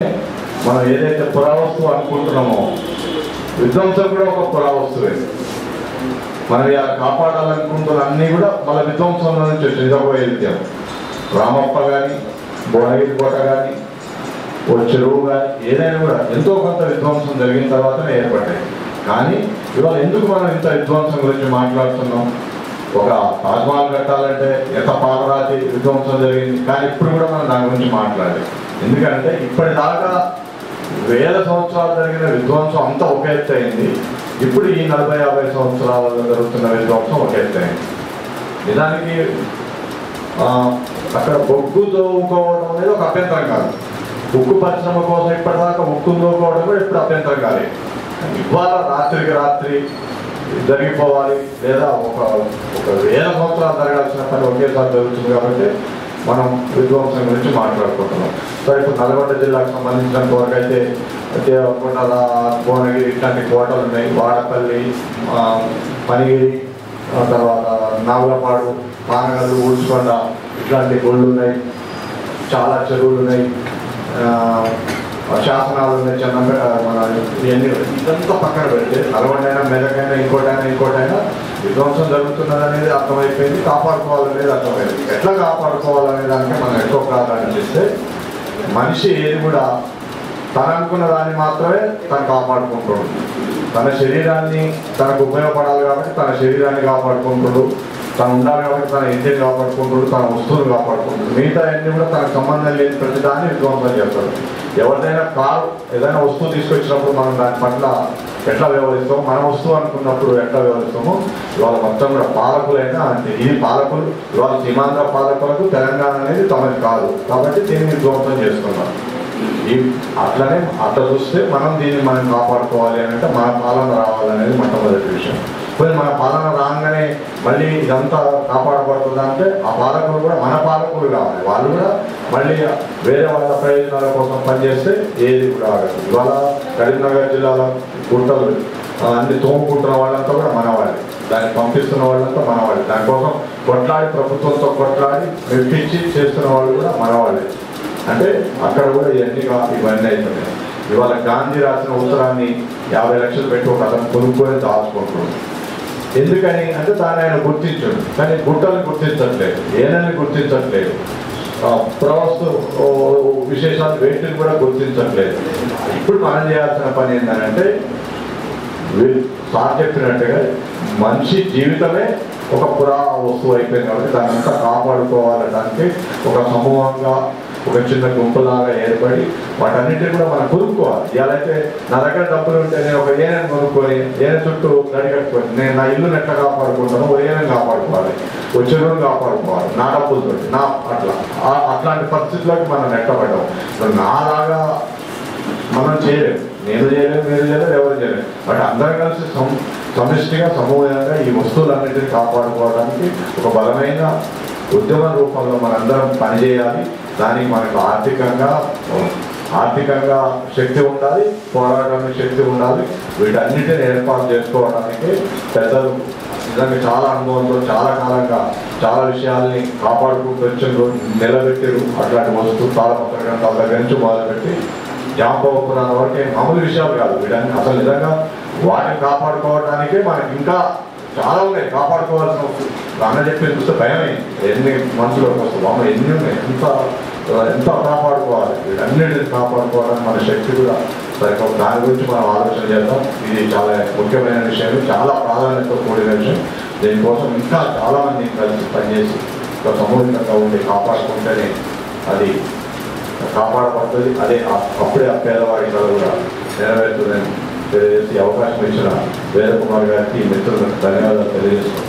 మనం ఏదైతే పురావస్తువు అనుకుంటున్నామో విధ్వంసం కూడా ఒక పురావస్తువే. మనం ఇలా కాపాడాలనుకుంటున్న అన్నీ కూడా మన విధ్వంసంలో నుంచి వచ్చింది. ఇదొక వైద్యం. రామప్ప కానీ, భువనగిరి కోట కానీ, ఓ చెరువు కానీ ఏదైనా కూడా ఎంతో కొంత విధ్వంసం జరిగిన తర్వాతనే ఏర్పడ్డాయి. కానీ ఇవాళ ఎందుకు మనం ఇంత విధ్వంసం గురించి మాట్లాడుతున్నాం? ఒక తాజ్మహల్ కట్టాలంటే ఎంత పాలరాతి విధ్వంసం జరిగింది, కానీ ఇప్పుడు కూడా మనం దాని గురించి మాట్లాడాలి. ఎందుకంటే ఇప్పటిదాకా వేల సంవత్సరాలు జరిగిన విధ్వంసం అంతా ఒక ఎత్తు అయింది. ఇప్పుడు ఈ 40-50 సంవత్సరాలలో జరుగుతున్న విధ్వంసం ఒక ఎత్తు అయింది. నిజానికి అక్కడ బొగ్గు తోముకోవడం అనేది ఒక అభ్యంతరం కాదు. ఉక్కు పరిశ్రమ కోసం ఇప్పటిదాకా ఉక్కు తోముకోవడం కూడా ఇప్పుడు అభ్యంతరం కాదు. ఇవాళ రాత్రికి రాత్రి జరిగిపోవాలి, లేదా ఒక వేల సంవత్సరాలు జరగాల్సిన పని ఒకేసారి జరుగుతుంది. కాబట్టి మనం విధ్వంసం గురించి మాట్లాడుకుంటున్నాం. సో ఇప్పుడు నల్గొండ జిల్లాకు సంబంధించినంత వరకు అయితే దేవకొండ, భువనగిరి ఇట్లాంటి కోటలు ఉన్నాయి. వాడపల్లి, పనిగిరి, తర్వాత నాగులపాడు, పానగల్లు, ఊడ్చుకొండ ఇట్లాంటి గుళ్ళు ఉన్నాయి. చాలా చెరువులు ఉన్నాయి, శాసనాలు ఉన్నాయి. చెన్నపేట మన ఇవన్నీ ఇదంతా పక్కన పెడితే నల్గొండైనా, మెదకైనా, ఇంకోటైనా విధ్వంసం జరుగుతున్నది అనేది అర్థమైపోయింది. కాపాడుకోవాలనేది అర్థమైంది. ఎట్లా కాపాడుకోవాలనే దానికి మనం ఎక్కువ ప్రాధాన్యత ఇస్తే మనిషి ఏది కూడా తను అనుకున్న దాన్ని మాత్రమే తను కాపాడుకుంటాడు. తన శరీరాన్ని తనకు ఉపయోగపడాలి కాబట్టి తన శరీరాన్ని కాపాడుకుంటాడు. తను ఉండాలి కాబట్టి తన ఇంటిని కాపాడుకుంటాడు, తన వస్తువులు కాపాడుకుంటాడు. మిగతా అన్ని కూడా తనకు సంబంధం లేని ప్రతి దాన్ని విధ్వంసం చేస్తాడు. ఎవరిదైనా కారు, ఏదైనా వస్తువు తీసుకొచ్చినప్పుడు మనం దాని పట్ల ఎట్లా వ్యవహరిస్తామో, మన వస్తువు అనుకున్నప్పుడు ఎట్లా వ్యవహరిస్తామో ఇవాళ మొత్తం కూడా పాలకులైనా అంతే. ఇది పాలకులు ఇవాళ సీమాంధ్ర పాలకులకు తెలంగాణ అనేది తమది కాదు కాబట్టి దీన్ని విధ్వంసం చేస్తున్నారు. అట్లనే అట్లా చూస్తే మనం కాపాడుకోవాలి అంటే మన పాలన రావాలనేది మొట్టమొదటి విషయం. పోయి మన పాలన రాగానే మళ్ళీ ఇదంతా కాపాడబడుతుంది అంటే ఆ పాలకులు కూడా మన పాలకులు కావాలి. వాళ్ళు కూడా మళ్ళీ వేరే వాళ్ళ ప్రయోజనాల కోసం పనిచేస్తే ఏది కూడా ఆగదు. ఇవాళ కరీంనగర్ జిల్లాలో గుట్టలు అన్ని తోముకుంటున్న వాళ్ళంతా కూడా మనవాళ్ళే, దాన్ని పంపిస్తున్న వాళ్ళంతా మనవాళ్ళే, దానికోసం కొట్లాడి ప్రభుత్వంతో కొట్లాడి మెప్పించి చేస్తున్న వాళ్ళు కూడా మనవాళ్ళే. అంటే అక్కడ కూడా ఇవన్నీ అవుతున్నాయి. ఇవాళ గాంధీ రాసిన ఉత్తరాన్ని 50 లక్షలు పెట్టి ఒక అతను కొనుక్కొని దాచుకుంటున్నాడు. ఎందుకని అంటే దాన్ని ఆయన గుర్తించాడు, కానీ గుట్టల్ని గుర్తించట్లేదు, ఏనని గుర్తించట్లేదు, పురావస్తు విశేషాలు వేటిని కూడా గుర్తించట్లేదు. ఇప్పుడు మనం చేయాల్సిన పని ఏంటంటే సార్ చెప్పినట్టుగా మనిషి జీవితమే ఒక వస్తువు అయిపోయింది కాబట్టి దాన్ని అంతా కాపాడుకోవాలడానికి ఒక సమూహంగా ఒక చిన్న గుంపులాగా ఏర్పడి వాటన్నిటిని కూడా మనం కొనుక్కోవాలి. ఇవాళైతే నా దగ్గర డబ్బులు ఉంటే నేను ఒక ఏనని కొనుక్కొని ఏన చుట్టూ నడి కట్టుకొని నేను నా ఇల్లుని ఎట్లా కాపాడుకుంటాను, ఓ ఏనని కాపాడుకోవాలి, ఓ చెరువును కాపాడుకోవాలి నా డబ్బులతో. అట్లాంటి పరిస్థితుల్లోకి మనం నెట్టబడ్డాం. నాలాగా మనం చేయలేము, నేను చేయలేము, మీరు చేయలేము, ఎవరు చేయలేము. బట్ అందరం కలిసి సమిష్టిగా సమూహంగా ఈ వస్తువులన్నింటినీ కాపాడుకోవడానికి ఒక బలమైన ఉద్యమ రూపంలో మనందరం పనిచేయాలి. దానికి మనకు ఆర్థికంగా శక్తి ఉండాలి, పోరాటానికి శక్తి ఉండాలి. వీటన్నిటిని ఏర్పాటు చేసుకోవడానికి పెద్దలు నిజంగా చాలా అనుభవంతో చాలా కాలంగా చాలా విషయాల్ని కాపాడుకుంటూ వచ్చారు, నిలబెట్టారు. అట్లాంటి వస్తువు తాళపత్ర గ్రంథాల దగ్గర నుంచి మొదలుపెట్టి జాంబవ పురాణం వరకే మామూలు విషయాలు కాదు. వీటన్ని అసలు నిజంగా వాటిని కాపాడుకోవడానికే మనకి ఇంకా చాలా ఉన్నాయి కాపాడుకోవాల్సిన వస్తువు. అన్న చెప్పి చూస్తే భయమైంది. ఎన్ని మనసులోకి వస్తుంది, అమ్మ ఎన్ని ఉన్నాయి, ఎంత కాపాడుకోవాలి. వీటన్నిటిని కాపాడుకోవడానికి మన శక్తి కూడా సరిగ్గా దాని గురించి మనం ఆలోచన చేద్దాం. ఇది చాలా ముఖ్యమైన విషయం, చాలా ప్రాధాన్యతతో కూడిన విషయం. దీనికోసం ఇంకా చాలామంది కలిసి పనిచేసి ఒక సమూహికంగా ఉండి కాపాడుకుంటేనే అది కాపాడబడుతుంది. అప్పుడే ఆ పేదవాడి కథ కూడా నెరవేరుతుందని తెలియజేసి అవకాశం ఇచ్చిన వీరకుమార్ గారికి, మిత్రులకు ధన్యవాదాలు తెలియజేస్తున్నాను.